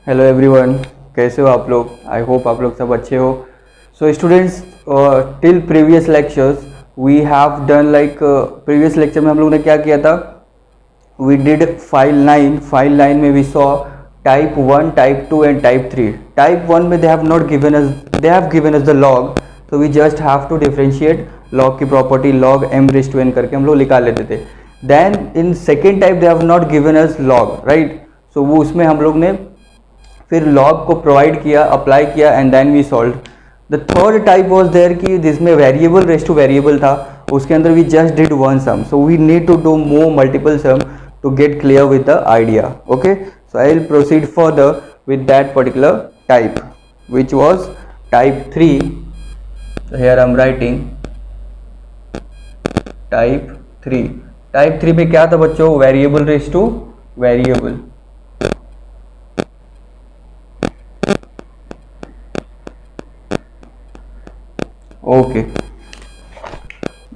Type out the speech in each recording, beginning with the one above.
Hello everyone, कैसे हो आप लोग? आई होप आप लोग सब अच्छे हो. So students, till previous lectures we have done like previous lecture में हम लोग ने क्या किया था. वी डिड फाइल 9 में we saw type 1, type 2 and type 3. Type 1 में they have given us the log, तो we just have to differentiate log की प्रॉपर्टी log m⁻n करके हम लोग निकाल लेते थे. Then in second type they have not given us log, right. So वो उसमें हम लोग ने फिर लॉग को प्रोवाइड किया, अप्लाई किया and then we solve. The third type was there कि जिसमें वेरिएबल रेस टू वेरिएबल था, उसके अंदर we just did one sum. So we need to do more multiple sum to get clear with the idea. Okay, so I will proceed further with that particular type, which was type 3. So here I am writing type 3. Type 3 में क्या था बच्चों? Variable raised to variable. Okay,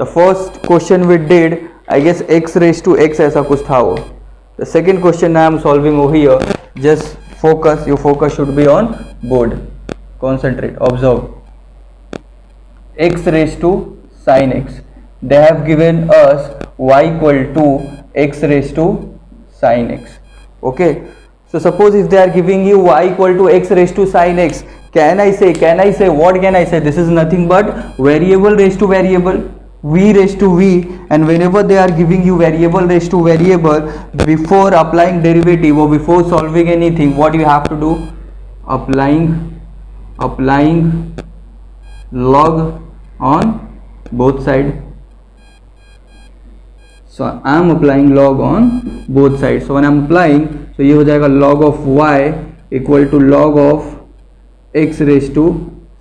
the first question we did, I guess x raised to x ऐसा कुछ था वो. The second question I am solving over here. Just focus, your focus should be on board. Concentrate, observe. X raised to sin x. They have given us y equal to x raised to sin x. Okay. So suppose if they are giving you y equal to x raised to sin x, can I say, what can I say? This is nothing but variable raised to variable, v raised to v, and whenever they are giving you variable raised to variable, before applying derivative or before solving anything, what you have to do? Applying log on both side. So I am applying log on both sides. So when I am applying, so ये हो जाएगा log of y equal to log of x raised to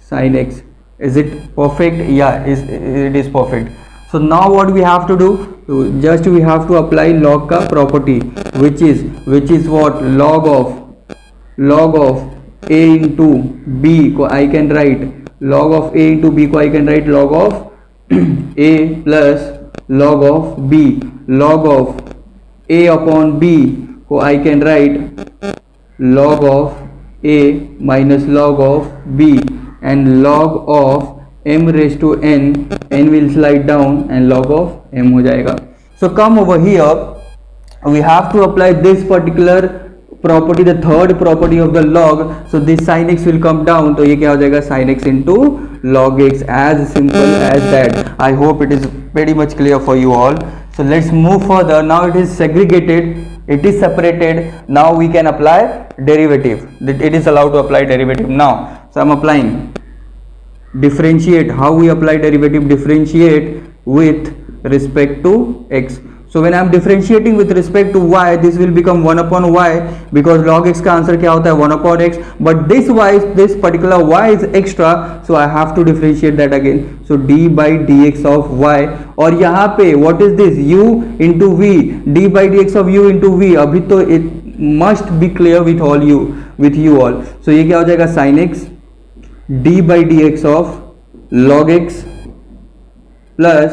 sin x. Is it perfect? Yeah, it is perfect. So now what we have to do? So just we have to apply log का property, which is what? Log of a into b को I can write log of a into b को I can write log of a plus log of b. Log of a upon b को I can write log of a minus log of b, and log of m raised to n will slide down and log of m हो जाएगा. So come over here, we have to apply this particular property, the third property of the log. So this sin x will come down, तो ये क्या हो जाएगा? sin x into log x. As simple as that. I hope it is very much clear for you all. So let's move further. Now it is segregated, it is separated. Now we can apply derivative. It is allowed to apply derivative now. So I am applying differentiate. How we apply derivative? Differentiate with respect to x. So when I am differentiating with respect to y, this will become 1 upon y, because log x का answer क्या होता है? 1 upon x. But this particular y is extra, so I have to differentiate that again. So d by dx of y, और यहाँ पे what is this? u into v. d by dx of u into v. अभी तो it must be clear with you all. So ये क्या हो जाएगा? sin x d by dx of log x plus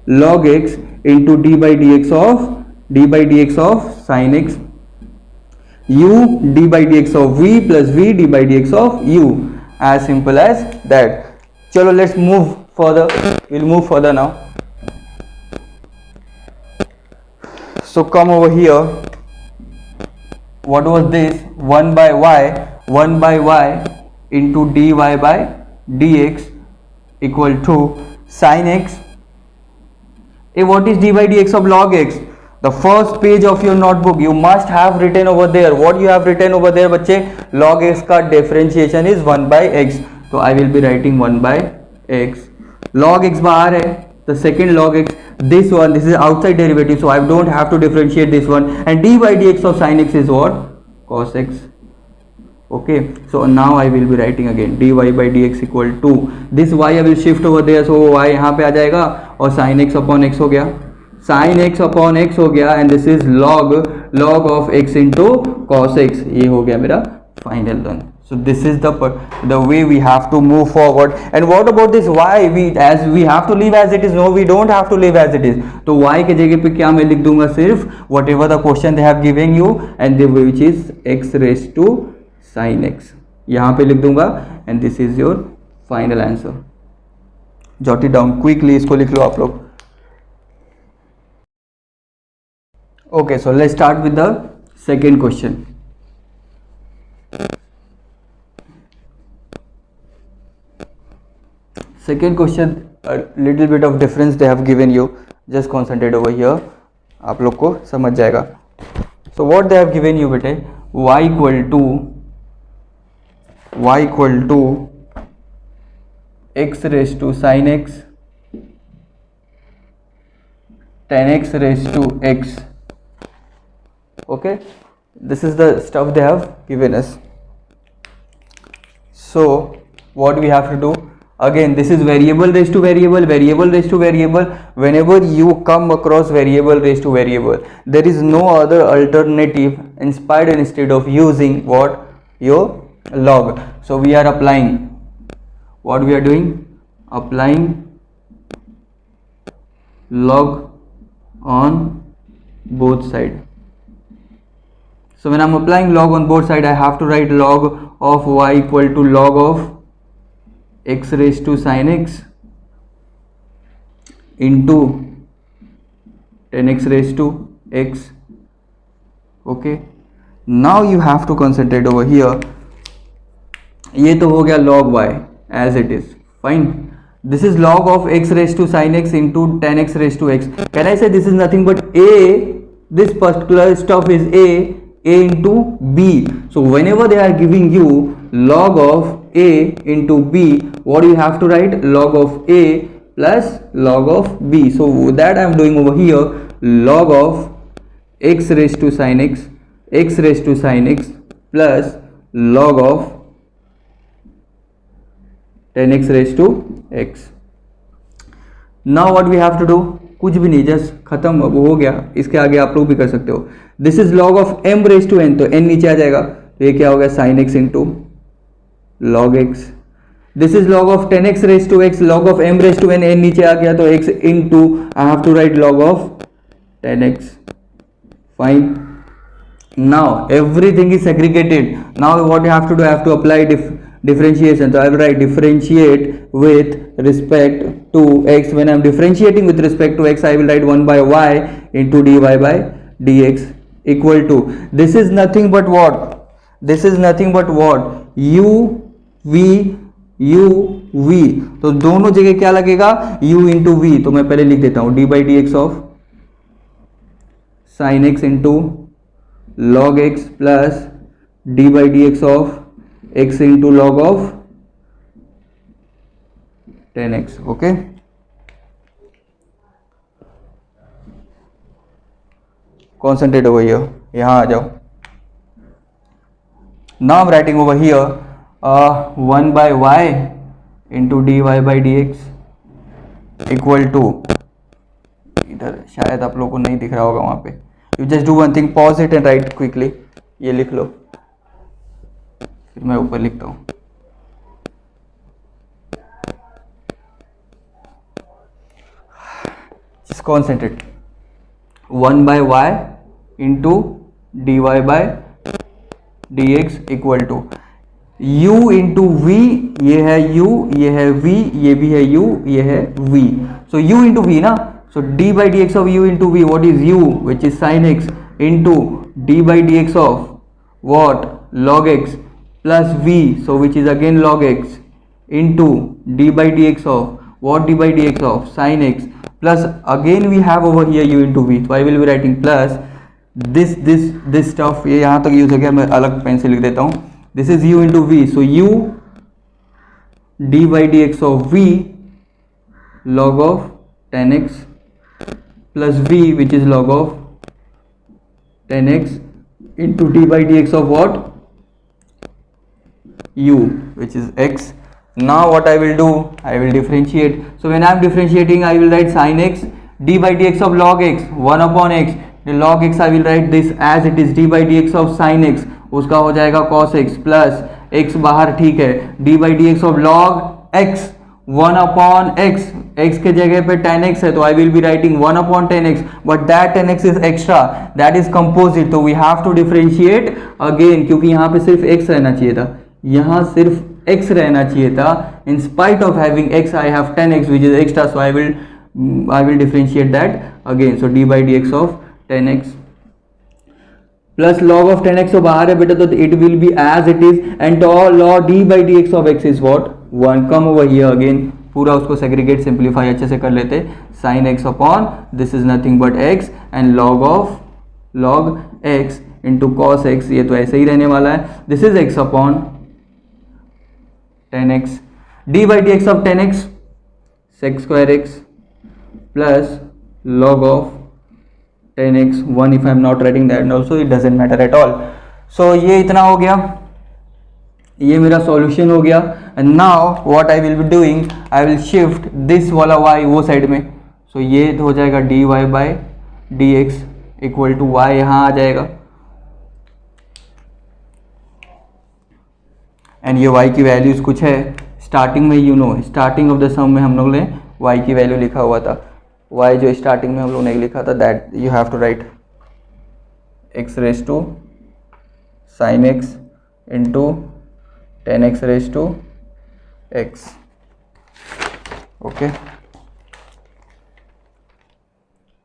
log x into d by dx of sin x, u d by dx of v plus v d by dx of u. As simple as that. Chalo, let's move further. We'll move further now. So come over here. What was this? 1 by y into dy by dx equal to sin x. What is d by dx of log x? The first page of your notebook you must have written over there. What you have written over there बच्चे? log x का differentiation is 1 by x. So I will be writing 1 by x. log x बाहर है, the second log x, this is outside derivative, so I don't have to differentiate this one. And d by dx of sin x is what? Cos x. Okay, so now I will be writing again dy by dx equal to this y I will shift over there, so y यहाँ पे आ जाएगा और sin x upon x हो गया, sin x upon x हो गया, and this is log of x into cos x. ये हो गया मेरा final one. So this is the way we have to move forward. And what about this y? We have to leave as it is? No, we don't have to leave as it is. तो y के जगह पे क्या मैं लिख दूंगा? सिर्फ whatever the question they have given you, and which is x raised to sine x, यहाँ पे लिख दूंगा and this is your final answer. Jot it down quickly, इसको लिख लो आप लोग. Okay, so let's start with the second question. Second question, a little bit of difference they have given you. Just concentrate over here. आप लोग को समझ जाएगा. So what they have given you बेटे, y equal to x raised to sin x, tan x raised to x. Okay, this is the stuff they have given us. So what we have to do? Again, this is variable raised to variable, variable raised to variable. Whenever you come across variable raised to variable, there is no other alternative instead of using what? Your log. So we are applying, what we are doing? Applying log on both sides. So when I am applying log on both sides, I have to write log of y equal to log of x raised to sin x into tan x raised to x. Okay, now you have to concentrate over here. ये तो हो गया log y as it is, fine. This is log of x raised to sin x into tan x raised to x. Can I say this is nothing but a, this particular stuff is a into b. So whenever they are giving you log of a into b, what you have to write? Log of a plus log of b. So that I am doing over here, log of x raised to sin x, x raised to sin x plus log of tan x raised to x. Now what we have to do? कुछ भी नहीं, just खत्म, अब हो गया. इसके आगे आप लोग भी कर सकते हो. This is log of m raise to n, तो n नीचे आ जाएगा, तो ये क्या हो गया? sin x into log x. This is log of tan x raise to x, log of m raise to n, n नीचे आ गया तो x into I have to write log of tan x. Fine. Now everything is segregated. Now what you have to do? I have to apply differentiation. So I will write differentiate with respect to x. When I am differentiating with respect to x, I will write 1 by y into dy by dx equal to, this is nothing but what? This is nothing but what? u v. तो दोनों जगह क्या लगेगा? u into v. तो मैं पहले लिख देता हूं d by dx of sin x into log x plus d by dx of x into log of tan x. Okay, concentrate over here. यहाँ आ जाओ. Now I'm writing over here 1 by y into dy by dx equal to, इधर शायद आप लोगों को नहीं दिख रहा होगा वहाँ पे. You just do one thing, pause it and write quickly. ये लिख लो, फिर मैं ऊपर लिखता हूँ. Just concentrate. 1 by y into dy by dx equal to u into v. ये है u, ये है v, ये भी है u, ये है v. So u into v ना. So d by dx of u into v, what is u, which is sin x, into d by dx of what? Log x plus v, so which is again log x, into d by dx of what? D by dx of sin x plus again we have over here u into v. So I will be writing plus this stuff. ये यहाँ तक use हो गया, मैं अलग pen से लिख देता हूँ. This is u into v, so u d by dx of v log of tan x plus v, which is log of tan x, into d by dx of what? u, which is x. Now what I will do? I will differentiate. So when I am differentiating, I will write sin x d by dx of log x 1 upon x. The log x I will write this as it is, d by dx of sin x, उसका हो जाएगा cos x plus x बाहर, ठीक है, d by dx of log x 1 upon x, x के जगह पे 10x है तो I will be writing 1/10x, but that 10x is extra, that is composite, तो we have to differentiate again, क्योंकि यहाँ पे सिर्फ x रहना चाहिए था, यहाँ सिर्फ x रहना चाहिए था. In spite of having x I have 10x which is extra, so I will differentiate that again. So d by d x of 10x plus log of 10x तो बाहर है बेटा, तो it will be as it is, and log d by d x of x is what 1. Come over here again, पूरा उसको segregate simplify अच्छे से कर लेते. Sine x upon this is nothing but x and log x into cos x, ये तो ऐसे ही रहने वाला है. This is x upon 10x, d by d x of 10x sec square x plus log of 10x 1 if I am not writing that, and also it doesn't matter at all. So ये इतना हो गया, ये मेरा solution हो गया. And now what I will be doing, I will shift this वाला y वो साइड में. सो ये हो जाएगा dy by d x equal to y, यहाँ आ जाएगा. एंड ये y की वैल्यूज कुछ है स्टार्टिंग में, you know starting of the sum में हम लोग ने y की वैल्यू लिखा हुआ था. y जो स्टार्टिंग में हम लोग ने लिखा था, that you have to write x raise to sine x into 10x raise to x. Okay,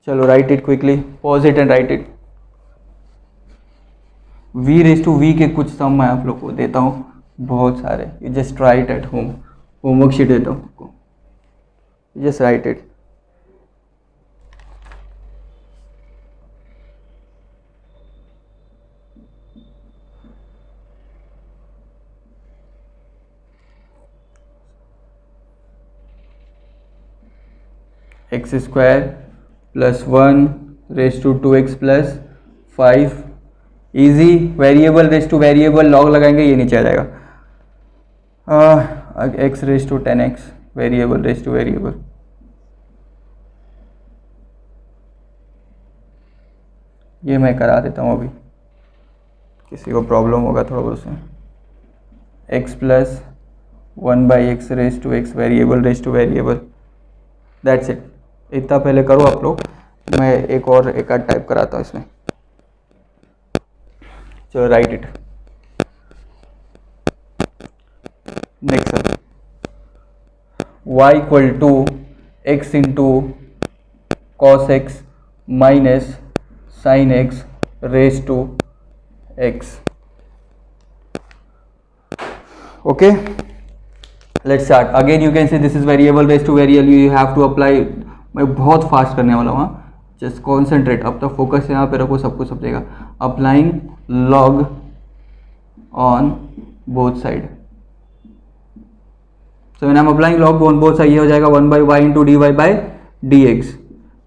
चलो write it quickly, pause it and write it. v raise to v के कुछ सम मैं आप लोग को देता हूँ, बहुत सारे. You just write at home, homework sheet देता हूँ आपको, just write it. X square plus 1 raise to 2x plus 5. Easy, variable raise to variable log लगाएंगे, ये नीचे आ जाएगा. X raise to 10x variable raise to variable. ये मैं करा देता हूँ अभी, किसी को प्रॉब्लम होगा थोड़ा बहुत उसमें. x plus 1 by x raise to x variable raise to variable. That's it. इतना पहले करो आप लोग, मैं एक और एक आध टाइप कराता हूँ इसमें. चलो write it. Next sir, y equal to x into cos x minus sine x raise to x. Okay, let's start. Again you can say this is variable raised to variable, you have to apply. मैं बहुत fast करने वाला हूँ, just concentrate. अब तक focus यहाँ पे रखो, सब कुछ समझेगा. Applying log on both side. So when I am applying log on both side, ये हो जाएगा 1 by y into d y by d x.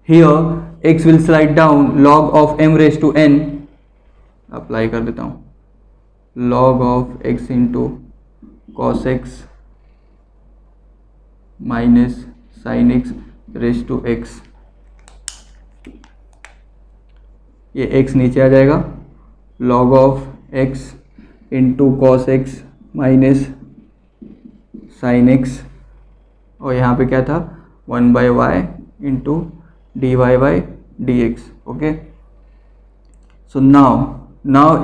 Here x will slide down, log of m raise to n apply कर देता हूँ. Log of x into cos x minus sine x raise to x. ये x नीचे आ जाएगा, log of x into cos x minus sine x, और यहाँ पे क्या था 1 by y into d y by d x. Okay, so now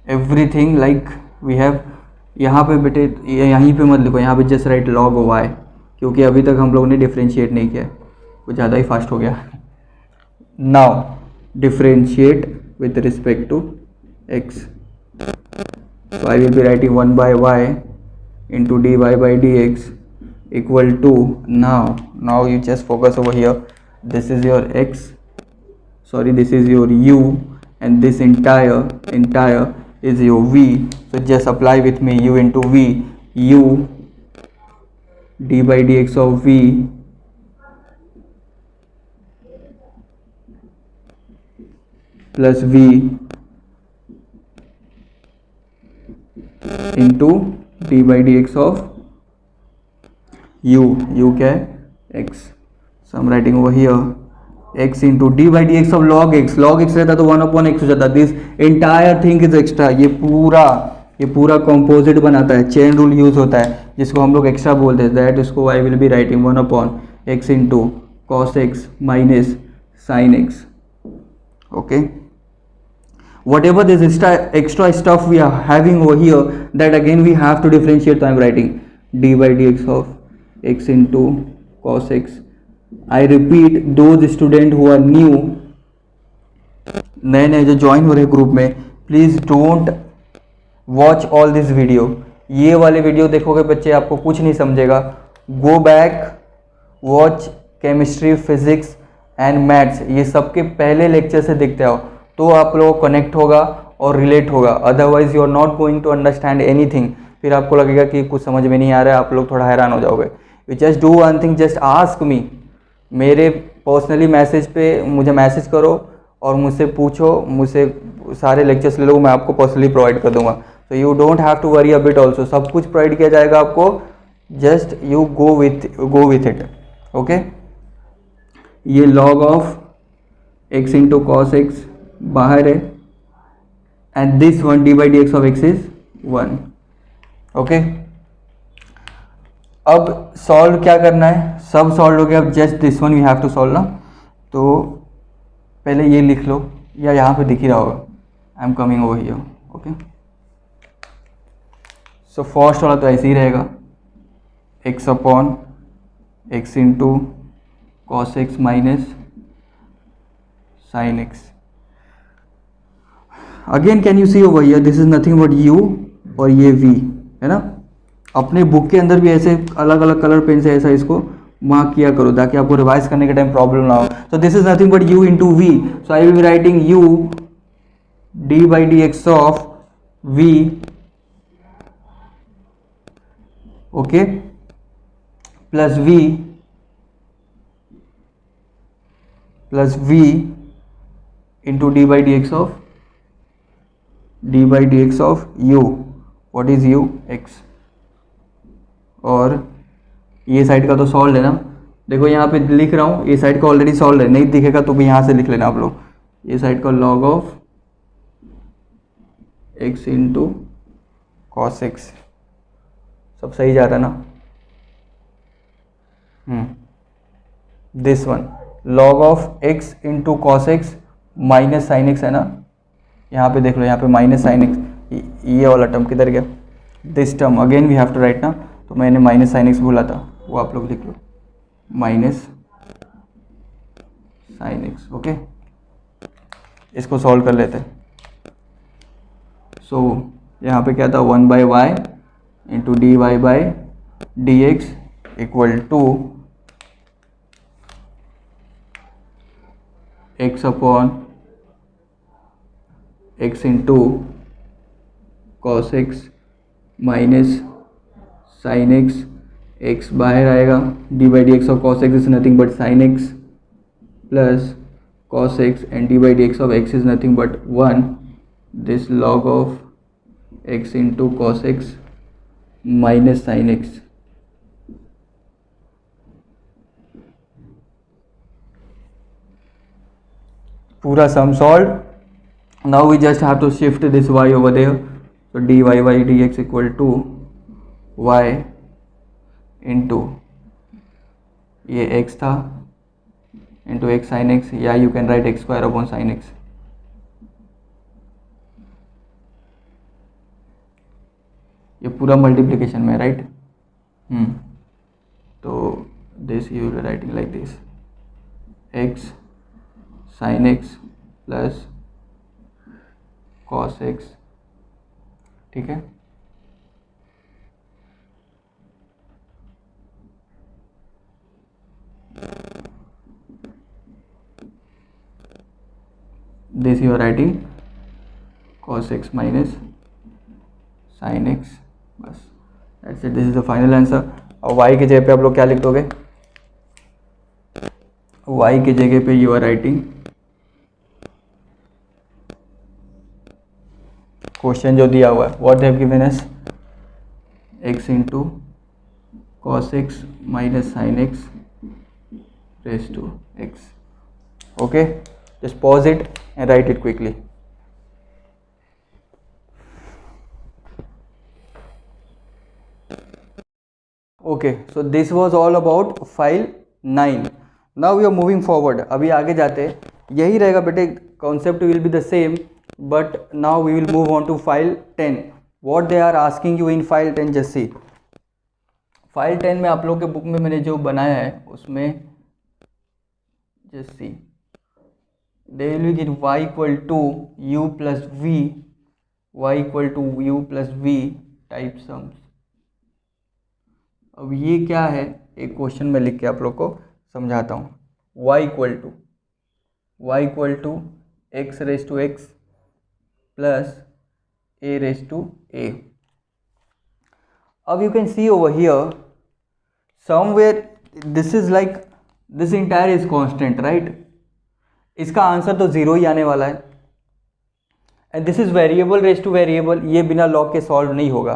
everything like we have. यहाँ पे बेटे यहीं पे मत लिखो, यहाँ पे जस्ट राइट log y, क्योंकि अभी तक हम लोग ने डिफ्रेंशिएट नहीं किया, कुछ ज़्यादा ही फास्ट हो गया. Now differentiate with respect to x. So I will be writing 1 by y into dy by dx equal to, now you just focus over here, this is your x, sorry, this is your u, and this entire is your v. So just apply with me u into v, u d by dx of v plus v into d by dx of u क्या है x. So I'm writing over here x into d by dx of log x रहता तो 1/x हो जाता. This entire thing is extra. ये पूरा composite बनाता है, चेन रूल यूज होता है जिसको हम लोग एक्स्ट्रा बोलते हैं. दैट इसको आई will be writing 1/, x into cos x minus sin x. Okay, whatever this extra stuff we are having over here, that again we have to differentiate. So I am writing d by dx of x into cos x. I repeat, those students who are new, नए नए जो join हो रहे group में, please don't watch all this video. ये वाले video देखोगे बच्चे आपको कुछ नहीं समझेगा. Go back, watch chemistry, physics and maths, ये सबके पहले लेक्चर से देखते आओ, तो आप लोग कनेक्ट होगा और रिलेट होगा. Otherwise you are not going to understand anything. फिर आपको लगेगा कि कुछ समझ में नहीं आ रहा है, आप लोग थोड़ा हैरान हो जाओगे. You just do one thing, just ask me. मेरे पर्सनली मैसेज पे मुझे मैसेज करो और मुझसे पूछो, मुझसे सारे लेक्चर्स ले लो, मैं आपको पर्सनली प्रोवाइड कर दूंगा. So you don't have to worry a bit also, सब कुछ प्रोवाइड किया जाएगा आपको. Just you go with it. Okay, ये log of x into cos x बाहर है, and this one d by d x of x is 1. Okay, अब solve क्या करना है, सब सॉल्व हो गया. अब just this one we have to solve ना. तो पहले ये लिख लो, या यहाँ पे दिख ही रहा होगा, I am coming over here. Okay, so first वाला तो ऐसे ही रहेगा, x upon x into cos x minus sine x. Again can you see over here, this is nothing but u और ये v है ना. अपने बुक के अंदर भी ऐसे अलग अलग कलर पेन से ऐसा इसको मार्क किया करो ताकि आपको रिवाइज करने के टाइम प्रॉब्लम ना हो. So this is nothing but u into v. So I will be writing u d by d x of v. Okay, plus v into d by d x of u. What is u? x. और ये side का तो solve है ना. देखो यहाँ पे लिख रहा हूँ, ये साइड का ऑलरेडी सॉल्व है, नहीं दिखेगा तो भी यहाँ से लिख लेना आप लोग. ये साइड का log of x into cos x. सब सही जा रहा है ना. This one log of x into cos x minus sine x है ना. यहाँ पे देख लो, यहाँ पे माइनस साइन एक्स, ये वाला टर्म किधर गया. This term again we have to write ना. तो मैंने माइनस साइन एक्स बोला था, वो आप लोग लिख लो, माइनस साइन एक्स. ओके, इसको सॉल्व कर लेते हैं. सो यहाँ पे क्या था, 1 by y into d y by d x equal to x upon x into cos x minus sine x. X बाहर आएगा, d by d x of cos x is nothing but sine x plus cos x, and d by d x of x is nothing but 1. This log of x into cos x minus sine x. पूरा sum solve. Now we just have to shift this y over there. So dy by dx equal to y into ये x था into x sin x, या you can write x square upon sin x. ये पूरा multiplication में, right. तो this you will writing like this, x sin x plus cos x. ठीक है, this you are writing cos x minus sin x. बस that's it, this is the final answer. और y की जगह पे आप लोग क्या लिख दोगे, y की जगह पे यू आर राइटिंग क्वेश्चन जो दिया हुआ है, what they have given us, x into cos x minus sine x raise to x. Okay, just pause it and write it quickly. Okay, so this was all about file 9. Now we are moving forward. अभी आगे जाते हैं, यही रहेगा बेटे, concept will be the same, but now we will move on to file 10. What they are asking you in file 10, just see. File 10 में आप लोग के बुक में मैंने जो बनाया है उसमें just see, they will be give y equal to u plus v, y equal to u plus v type sums. अब ये क्या है, एक क्वेश्चन में लिख के आप लोग को समझाता हूँ. y equal to x raise to x plus a raise to a. अब you can see over here somewhere this is like this entire is constant, right? इसका आंसर तो जीरो ही आने वाला है. And this is variable raise to variable, ये बिना log के सॉल्व नहीं होगा.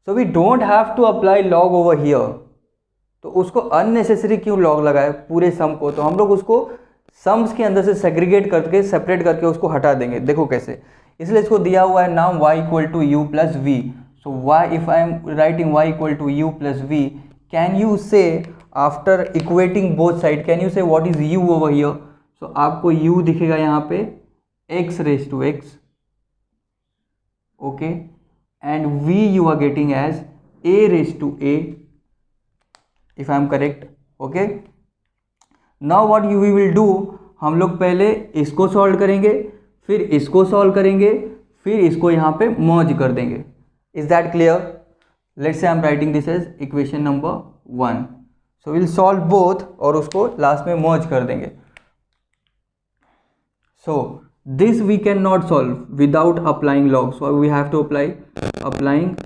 So we don't have to apply log over here. तो उसको अननेसेसरी क्यों लॉग लगाए पूरे सम को, तो हम लोग उसको सम्स के अंदर से सेग्रीगेट करके सेपरेट करके उसको हटा देंगे. देखो कैसे, इसलिए इसको दिया हुआ है नाम y equal to u plus v. So y, if I am writing y equal to u plus v, can you say after equating both side, can you say what is u over here? So आपको u दिखेगा यहाँ पे x raised to x, okay, and v you are getting as a raised to a, if I am correct, okay. Now what we will do, हम लोग पहले इसको solve करेंगे, फिर इसको सॉल्व करेंगे, फिर इसको यहाँ पे मर्ज कर देंगे. Is that clear? Let's say I am writing this as equation number 1. So we'll solve both और उसको लास्ट में merge कर देंगे. So this we cannot solve without applying log. So we have to applying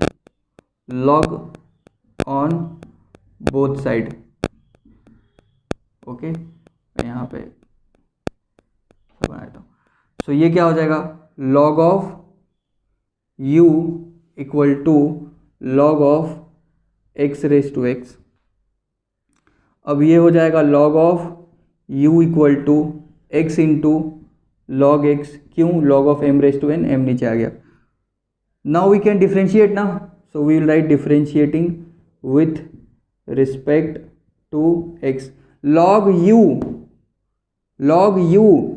log on both side. Okay, मैं यहाँ पे सब बनाता हूँ. So ये क्या हो जाएगा, log of u equal to log of x raise to x. अब ये हो जाएगा log of u equal to x into log x. क्यों, log of m raise to n, m नीचे आ गया. नाउ वी कैन डिफ्रेंशिएट ना, so we will write differentiating with respect to x. Log u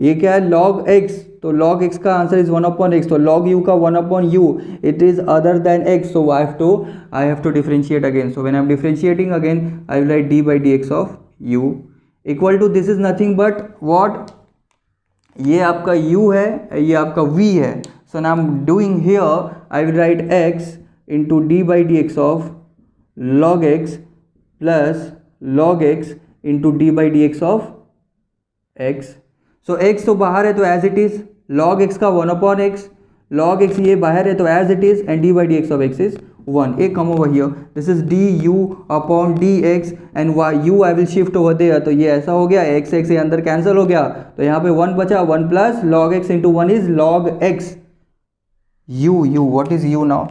ये क्या है, log x. तो log x का आंसर इज 1 अपॉन x. तो log u का 1 upon u, it is other than x. So I have to differentiate again. So when I am differentiating again, I will write d by d x of u equal to, this is nothing but what, ये आपका u है, ये आपका v है. So now I am doing here, I will write x into d by d x of log x plus log x into d by d x of x. So x तो बाहर है तो as it is, log x का 1 upon x, log x ये बाहर है तो as it is, and d by d x of x is 1. Uh come over here, this is du upon dx and u I will shift over there. तो ये ऐसा हो गया, x x ये अंदर कैंसिल हो गया, तो यहाँ पे 1 बचा, 1 plus log x into 1 is log x. u what is u now,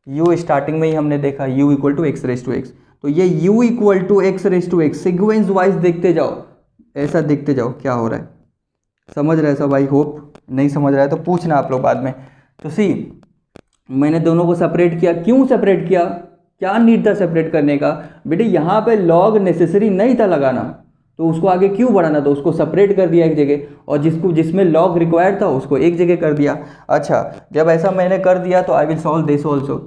u starting में ही हमने देखा u equal to x raise to x. तो ये u equal to x raise to x sequence wise देखते जाओ, ऐसा देखते जाओ क्या हो रहा है. समझ रहे सब, आई होप. नहीं समझ रहा है तो पूछना आप लोग बाद में. तो सी, मैंने दोनों को सेपरेट किया. क्यों सेपरेट किया, क्या नीड था सेपरेट करने का बेटे, यहाँ पे लॉग नेसेसरी नहीं था लगाना, तो उसको आगे क्यों बढ़ाना, तो उसको सेपरेट कर दिया एक जगह, और जिसमें लॉग रिक्वायर्ड था उसको एक जगह कर दिया. अच्छा, जब ऐसा मैंने कर दिया तो I will solve this also.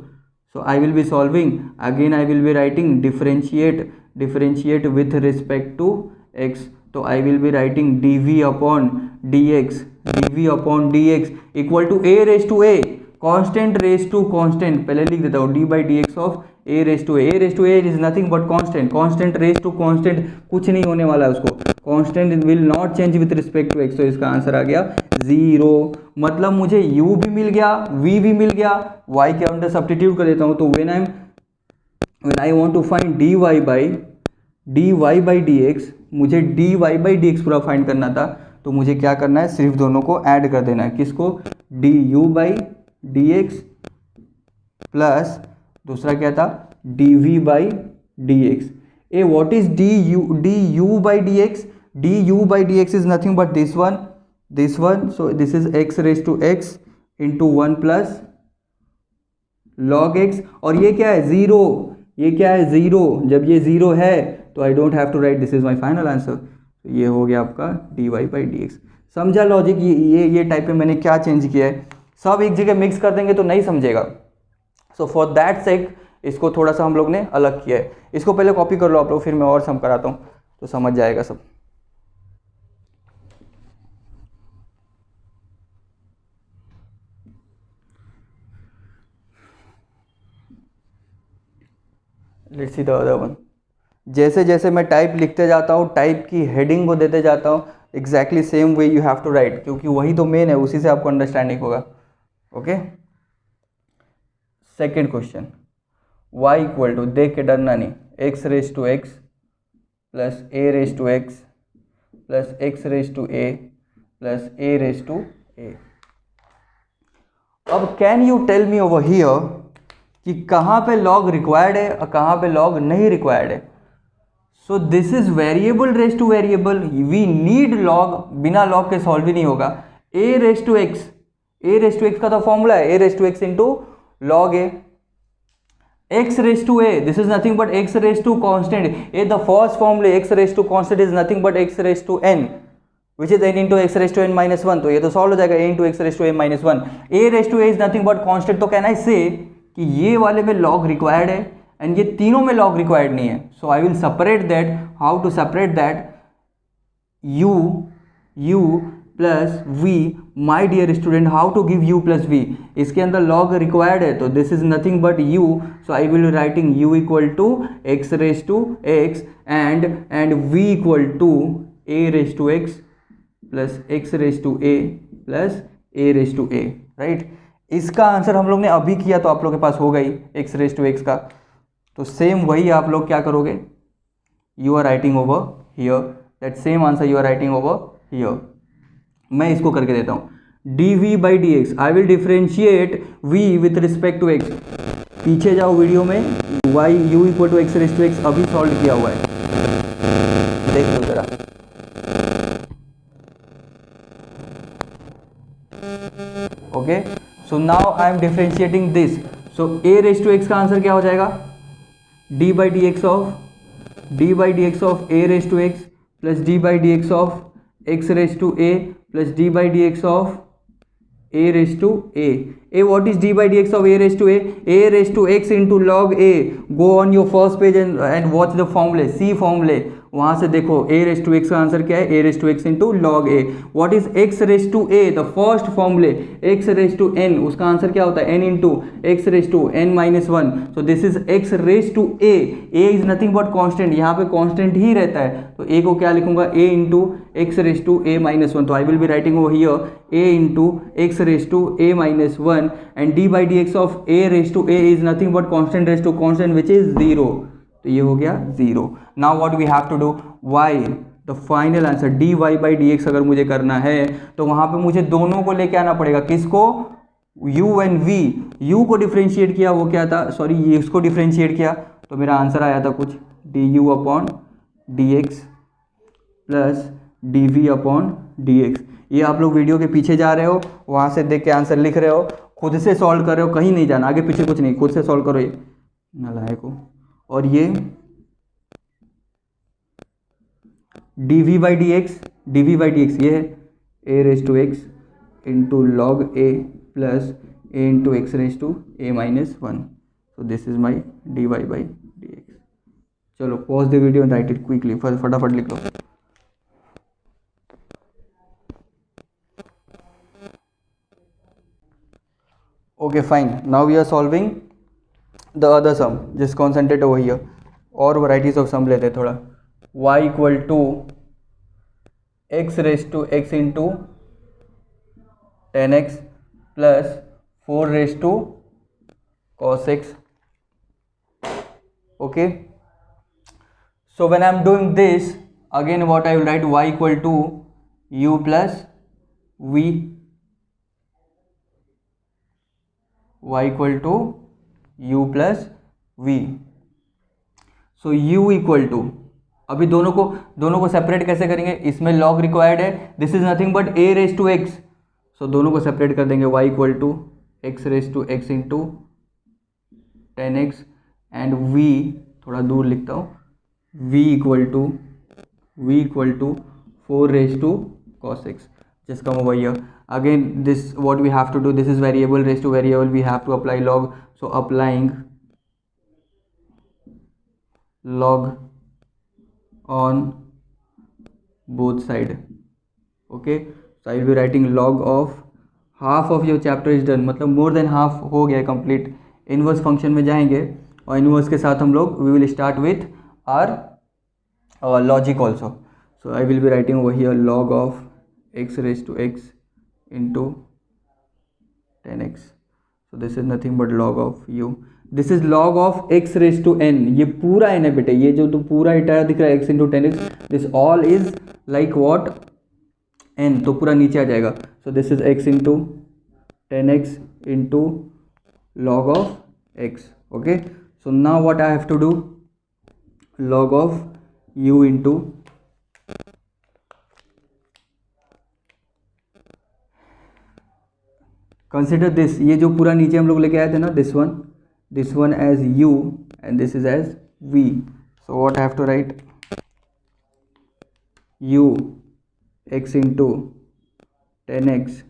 So I will be solving again, I will be writing differentiate with respect to x. तो I will be writing dv upon dx equal to a raise to a, constant raise to constant. पहले लिख देता हूँ d by d x of a raise to a is nothing but constant raise to constant, कुछ नहीं होने वाला है उसको. Constant will not change with respect to x. तो इसका आंसर आ गया 0. मतलब मुझे u भी मिल गया, v भी मिल गया, y के अंदर सब्स्टिट्यूट कर देता हूँ. तो when I want to find dy by dx, मुझे dy बाई dx पूरा फाइंड करना था, तो मुझे क्या करना है, सिर्फ दोनों को ऐड कर देना है. किसको, du बाई dx प्लस दूसरा क्या था, dv by dx. Uh what is du by dx, du by dx is nothing but this one. So this is x raise to x into 1 plus log x. और ये क्या है, 0. ये क्या है, 0. जब ये 0 है तो I don't have to write this is my final answer. तो ये हो गया आपका dy बाई डी एक्स। समझा लॉजिक? ये टाइप में मैंने क्या चेंज किया है, सब एक जगह मिक्स कर देंगे तो नहीं समझेगा। सो फॉर दैट सेक इसको थोड़ा सा हम लोग ने अलग किया है। इसको पहले कॉपी कर लो आप लोग, फिर मैं और सम कराता हूँ तो समझ जाएगा सब। Let's see the other one. जैसे जैसे मैं टाइप लिखते जाता हूँ, टाइप की हेडिंग को देते जाता हूँ, exactly same way you have to write, क्योंकि वही तो मेन है, उसी से आपको अंडरस्टैंडिंग होगा। Okay, second question, y equal to, देख के डरना नहीं, x raise to x plus a raise to x plus x raise to a plus a raise to a. अब can you tell me over here कि कहाँ पे log required है और कहाँ पे लॉग नहीं रिक्वायर्ड है। So this is variable raise to variable, we need log, बिना लॉग के सॉल्व ही नहीं होगा। A raise to x, a raise to x का तो फॉर्मूला है a raise to x into log a. x raised to a, this is nothing but x raised to constant. A, the first formula x raised to constant is nothing but x raised to n, which is n into x raised to n minus 1. तो ये तो solve हो जाएगा, a into x raised to n minus 1. a raised to a is nothing but constant. तो can I से कि ये वाले में log रिक्वायर्ड है एंड ये तीनों में log रिक्वायर्ड नहीं है। So I will separate that. How to separate that? u plus v, my dear student, how to give u plus v? इसके अंदर log रिक्वायर्ड है तो this is nothing but u, so I will writing u equal to x raise to x and v equal to a raise to x plus x raise to a plus a raise to a, right. इसका answer हम लोग ने अभी किया तो आप लोग के पास होगा ही x रेज टू x का, तो सेम वही आप लोग क्या करोगे, you are writing over here, that same answer you are writing over here. मैं इसको करके देता हूँ dv by d x, I will differentiate v with respect to x। पीछे जाओ वीडियो में, y u equal to x raise to x अभी solve किया हुआ है, देख लो जरा। Okay, so now I am differentiating this, so a raise to x का आंसर क्या हो जाएगा, d by d x of a raise to x plus d by d x of x raise to a plus d by dx of a raised to a. What is d by dx of a raised to a? A raised to x into log a. Go on your first page and watch the formula, C formula. वहाँ से देखो a raised to x का answer क्या है, a raised to x into log a. What is x raised to a? The first formula, x raised to n, उसका answer क्या होता है, n into x raised to n minus 1. So this is x raised to a. a is nothing but constant, यहाँ पे constant ही रहता है, तो a को क्या लिखूंगा, a into x raised to a minus 1. तो I will be writing over here a into x raised to a minus 1 and d by dx of a raised to a is nothing but constant raised to constant which is 0. तो ये हो गया 0. Now what we have to do, y the final answer dy by d x अगर मुझे करना है तो वहाँ पे मुझे दोनों को लेके आना पड़ेगा, किसको, u एंड v। u को डिफ्रेंशिएट किया, वो क्या था, सॉरी ये उसको डिफ्रेंशिएट किया तो मेरा आंसर आया था कुछ du upon D x plus dv upon D x. ये आप लोग वीडियो के पीछे जा रहे हो, वहाँ से देख के आंसर लिख रहे हो, खुद से सॉल्व कर रहे हो, कहीं नहीं जाना, आगे पीछे कुछ नहीं, खुद से सॉल्व करो ये नालायक को। और ये dv बाई डी एक्स ये है a raise to x into log a plus a into x raise to a minus 1. So this is my dy by d x. चलो pause the video and write it quickly, फटाफट लिख लो। Okay fine, now we are solving the other sum, just concentrate over here. और varieties of sum लेते हैं थोड़ा। y equal to x raise to x into 10x plus 4 raise to cos x. Okay, so when I am doing this, again what I will write, y equal to u plus v, y equal to u plus v. So u equal to, अभी दोनों को separate कैसे करेंगे, इसमें log required है, this is nothing but a raise to x, so दोनों को separate कर देंगे, y equal to x raise to x into 10x and v थोड़ा दूर लिखता हूँ, v equal to 4 raised to cos x. Just come over here again. This what we have to do, this is variable raised to variable, we have to apply log. So applying log on both side. Okay, so I will be writing log of half of your chapter is done, मतलब more than half हो गया complete. Inverse function में जाएंगे और inverse के साथ हम लोग we will start with our logic also. So I will be writing over here log of x raised to x into 10x. So this is nothing but log of u. This is log of x raised to n. ये पूरा n है बेटे, ये जो तो पूरा इटायर दिख रहा है x into 10x, this all is like what n, तो पूरा नीचे आ जाएगा. So this is x into 10x into log of x. Okay, so now what I have to do, log of u into consider this, ये जो पूरा नीचे हम लोग लेके आए थे ना, this one as u and this is as v. So what I have to write, u x into 10x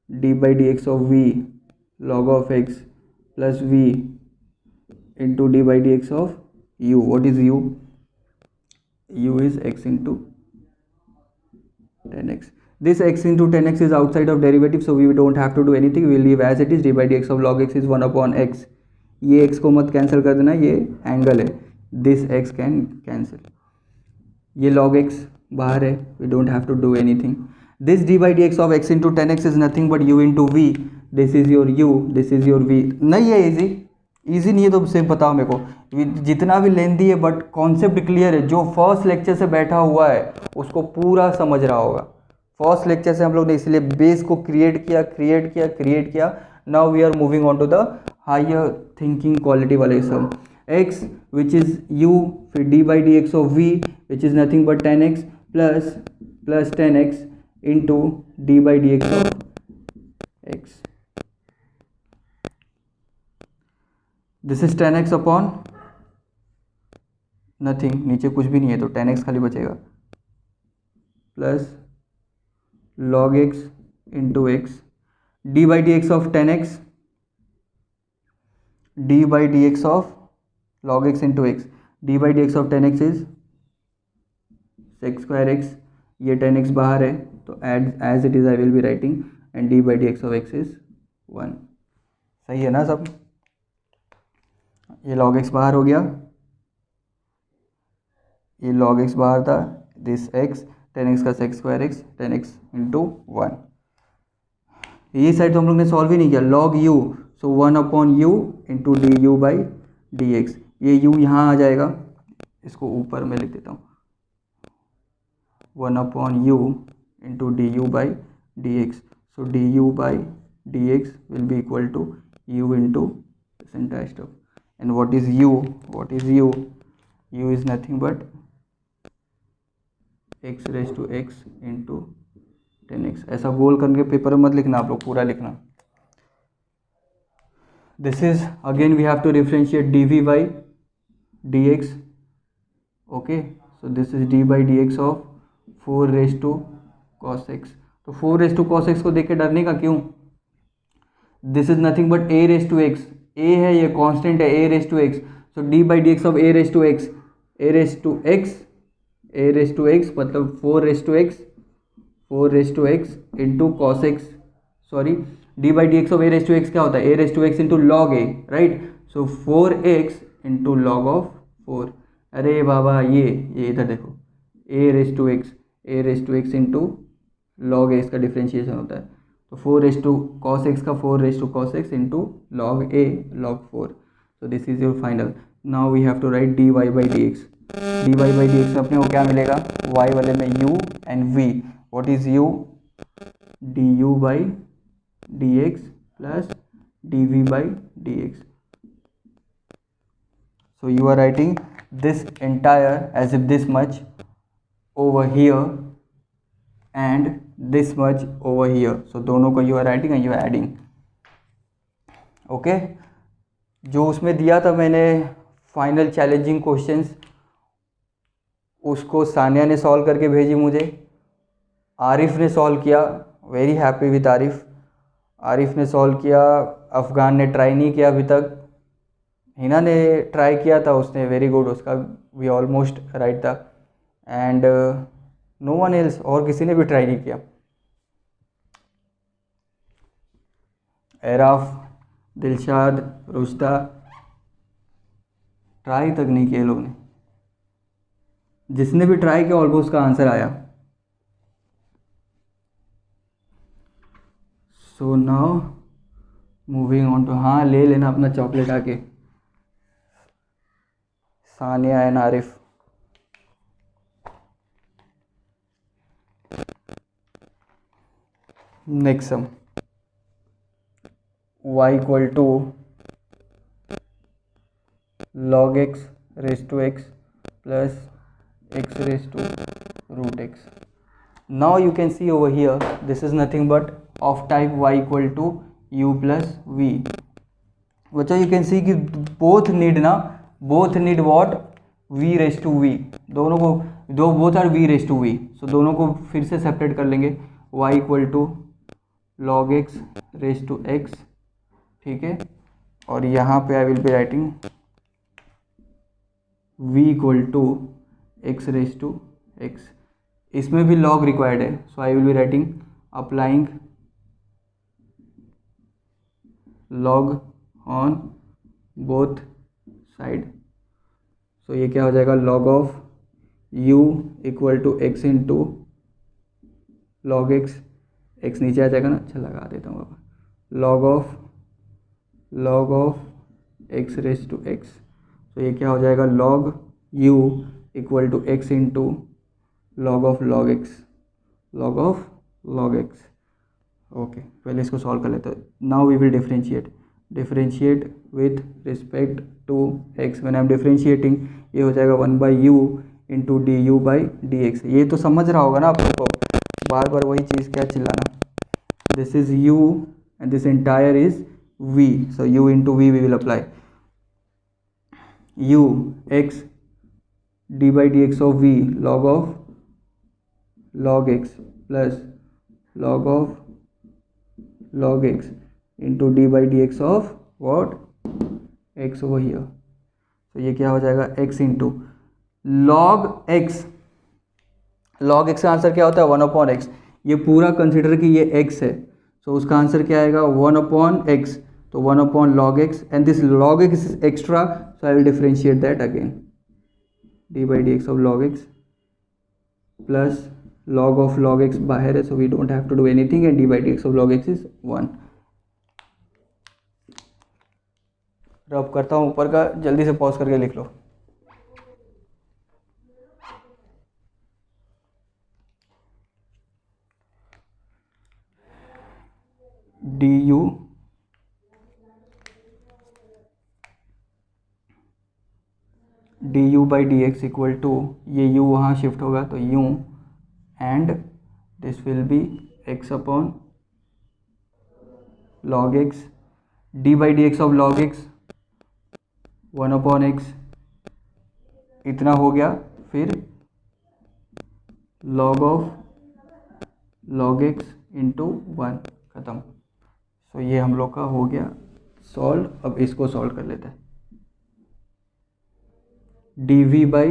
d by dx of v log of x plus v into d by dx of u. What is u? U is x into 10x. This x into 10x is outside of derivative, so we don't have to do anything. We will leave as it is. d by dx of log x is 1 upon x. ये x को मत cancel कर देना, ये angle है. This x can cancel. ये log x बाहर है, we don't have to do anything. This d by dx of x into 10x is nothing but u into v. This is your u, this is your v. नहीं है easy नहीं है तो same बताओ मेरे को. जितना भी लेंथी है बट कॉन्सेप्ट क्लियर है. जो फर्स्ट लेक्चर से बैठा हुआ है उसको पूरा समझ रहा होगा. फर्स्ट लेक्चर से हम लोग ने इसलिए बेस को क्रिएट किया. Now we are moving on to the higher thinking quality वाले sum. x which is u, फिर d by dx of v which is nothing but 10x plus 10x into d by dx of x. This is 10x upon nothing, नीचे कुछ भी नहीं है तो 10x खाली बचेगा, plus log x into x d by dx of 10x, d by dx of log x into x, d by dx of 10x is sec square x. ये 10x बाहर है तो as it is I will be writing and d by dx of x is 1. सही है ना सब? ये log x बाहर हो गया, ये log x बाहर था, this x 10x का sec square x 10x into 1. ये साइड तो हम लोग ने सॉल्व ही नहीं किया. log u, so 1 upon u into du by dx. ये u यहाँ आ जाएगा, इसको ऊपर में लिख देता हूँ. 1 upon u into du by dx. So du by dx will be equal to u into this entire stuff. And what is u? U is nothing but x raised to x into 10x. ऐसा गोल करके paper में मत लिखना, आप लोग पूरा लिखना. This is again we have to differentiate dv by dx. Okay, so this is d by dx of 4 raised to cos x. तो 4 raised to cos x को देख के डरने का क्यों? This is nothing but a raised to x. a है, ये constant है, a raised to x. So d by dx of a raised to x, a raised to x मतलब 4 raised to x into cos x. Sorry, d by dx of a raised to x क्या होता है? a raised to x into log a, right? So 4x into log of 4. अरे बाबा ये इधर देखो, a raised to x into log a, इसका differentiation होता है. तो 4 raised to cos x का 4 raised to cos x into log a log 4. So this is your final. Now we have to write dy by dx. dy by dx में अपने को क्या मिलेगा? y वाले में u and v. What is u? du by dx plus dv by dx. So you are writing this entire as if this much over here and this much over here. So दोनों को you are writing and you are adding. Okay, जो उसमें दिया था मैंने final challenging questions उसको सानिया ने solve करके भेजी मुझे, आरिफ ने सॉल्व किया, very happy with Arif. Arif ने सॉल्व किया, अफ़गान ने ट्राई नहीं किया अभी तक, हिना ने ट्राई किया था, उसने वेरी गुड, उसका वी ऑलमोस्ट राइट था, एंड नो वन एल्स, और किसी ने भी ट्राई नहीं किया। एराफ, दिलशाद, रुश्ता ट्राई तक नहीं किए लोग ने। जिसने भी ट्राई किया ऑलमोस्ट उसका आंसर आया। So now moving on to, हाँ ले लेना अपना चॉकलेट आके, Sania and Arif. Next sum, y equal to log x raised to x plus x raised to root x. Now you can see over here, this is nothing but of type y equal to u plus v. बच्चों you can see कि both need what v raised to v, दोनों को both are v raised to v, so दोनों को फिर से separate कर लेंगे। y equal to log x raised to x, ठीक है, और यहाँ पे I will be writing v equal to x raise to x, इसमें भी log रिक्वायर्ड है, so I will be writing applying log on both side. So ये क्या हो जाएगा, log of u equal to x into log x, x नीचे आ जाएगा ना, अच्छा लगा देता हूँ अब, log of x raise to x, तो ये क्या हो जाएगा, log u equal to x into log of log x। Okay, पहले इसको सॉल्व कर लेते हैं। Now we will differentiate with respect to x, when I am differentiating ये हो जाएगा 1/u into d u by d x. ये तो समझ रहा होगा ना आप लोग को, बार बार वही चीज़ क्या चिल्लाना। This is u and this entire is v, so u into v we will apply u x d by dx of v log of log x plus log of log x into d by dx of what x over here, तो ये क्या हो जाएगा x into log x, log x का answer क्या होता है 1/x, ये पूरा कंसिडर कि ये x है, तो उसका आंसर क्या आएगा 1/x, तो 1/log x, and this log x is extra, so I will differentiate that again, d by dx of log x plus log of log x बाहर है, so we don't have to do anything, and d by dx of log x is 1। रब करता हूँ ऊपर का, जल्दी से pause करके लिख लो। du by d x equal to, ये u वहाँ शिफ्ट होगा तो u, and this will be x upon log x, d by d x of log x 1/x, इतना हो गया, फिर log of log x into 1, ख़त्म। सो ये हम लोग का हो गया सॉल्व। अब इसको सॉल्व कर लेते हैं। dv by,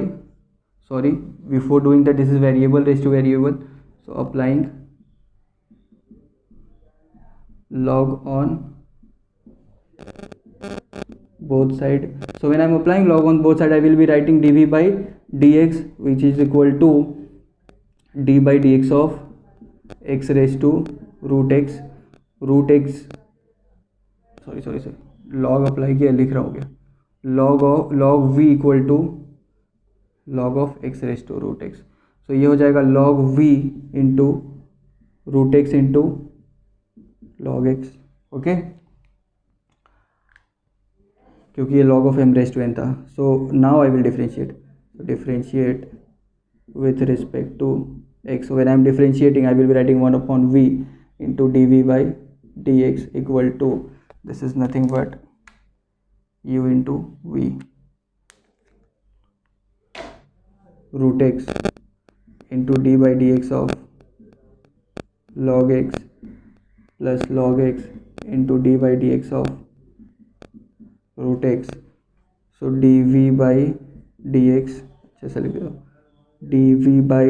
sorry, before doing that, this is variable raised to variable, so applying log on both side. So when I am applying log on both side, I will be writing dv by dx, which is equal to d by dx of x raised to root x, sorry, log apply किया, लिख रहा हूँ क्या, log v equal to log of x raise to root x, so ये हो जाएगा log v into root x into log x, okay, क्योंकि ये log of m raise to n था। So now I will differentiate with respect to x, so when I am differentiating I will be writing 1/v into dv by dx equal to, this is nothing but u into v, root x into d by dx of log x plus log x into d by dx of root x. So dv by dx, अच्छा लिख दो, dv by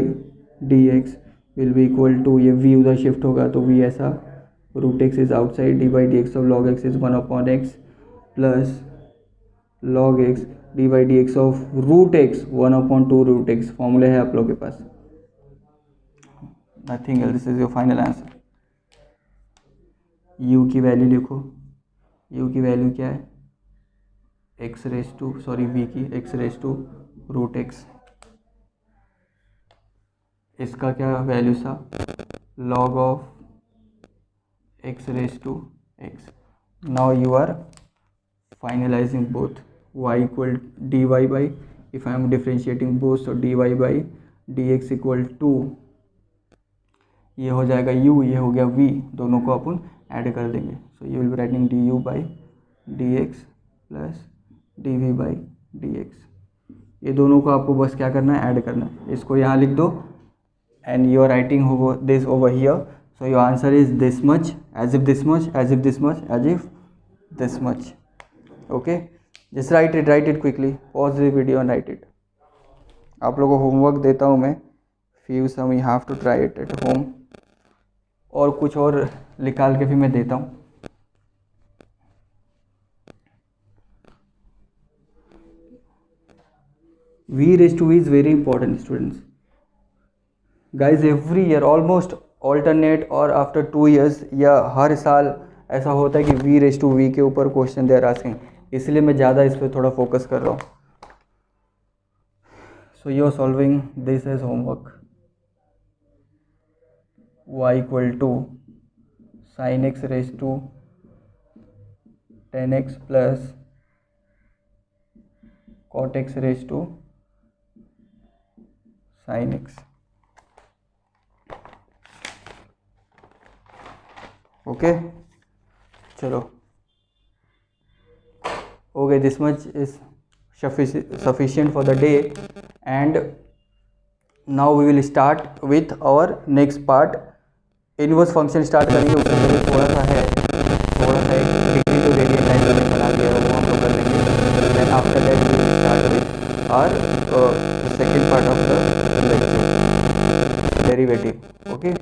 dx will be equal to, ये v उधर shift होगा तो v ऐसा, root x is outside, d by dx of log x is 1 upon x plus log x d by dx of root x 1 upon 2 root x. फॉर्मूले है आप लोग के पास, nothing else, this is your final answer. u की value लिखो, u की value क्या है, x raise to, sorry v की x raise to root x. इसका क्या वैल्यू था, log of x raised to x. Now you are finalizing both. Y equal dy by, if I am differentiating both, so dy by dx equal to, ये हो जाएगा u, ये हो गया v, दोनों को अपन ऐड कर देंगे. So you will be writing du by dx plus dv by dx. ये दोनों को आपको बस क्या करना है, ऐड करना है. इसको यहाँ लिख दो and you are writing this over here. So your answer is this much, as if this much, as if this much, as if this much. Okay, just write it quickly. Pause the video and write it. आप लोगों को homework देता हूँ मैं, few some you have to try it at home. और कुछ और निकाल के भी मैं देता हूँ. V raised to V is very important, students. Guys, every year almost alternate और आफ्टर 2 years या हर साल ऐसा होता है कि v रेस टू v के ऊपर क्वेश्चन दे आर आस्किंग, इसलिए मैं ज़्यादा इस पर थोड़ा फोकस कर रहा हूँ. So you are solving this as homework. y equal to sine x raise to 10x plus cot x raise to sine x. Okay, चलो. Okay, this much is sufficient for the day, and now we will start with our next part. Inverse function start करेंगे. उससे पहले थोड़ा सा एक degree two radian line में बना दिया वो हम लोग कर देंगे. Then after that we will start with our second part of the lecture, derivative. Okay,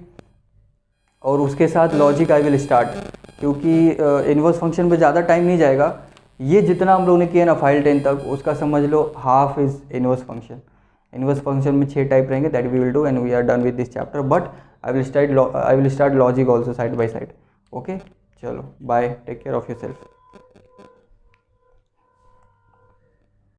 और उसके साथ लॉजिक आई विल स्टार्ट, क्योंकि इनवर्स फंक्शन पे ज़्यादा टाइम नहीं जाएगा. ये जितना हम लोगों ने किया ना फाइल 10 तक, उसका समझ लो half is inverse function. Inverse function में 6 टाइप रहेंगे, that we will do and we are done with this chapter. But I will start logic also side by side. Okay, चलो bye, take care of your self.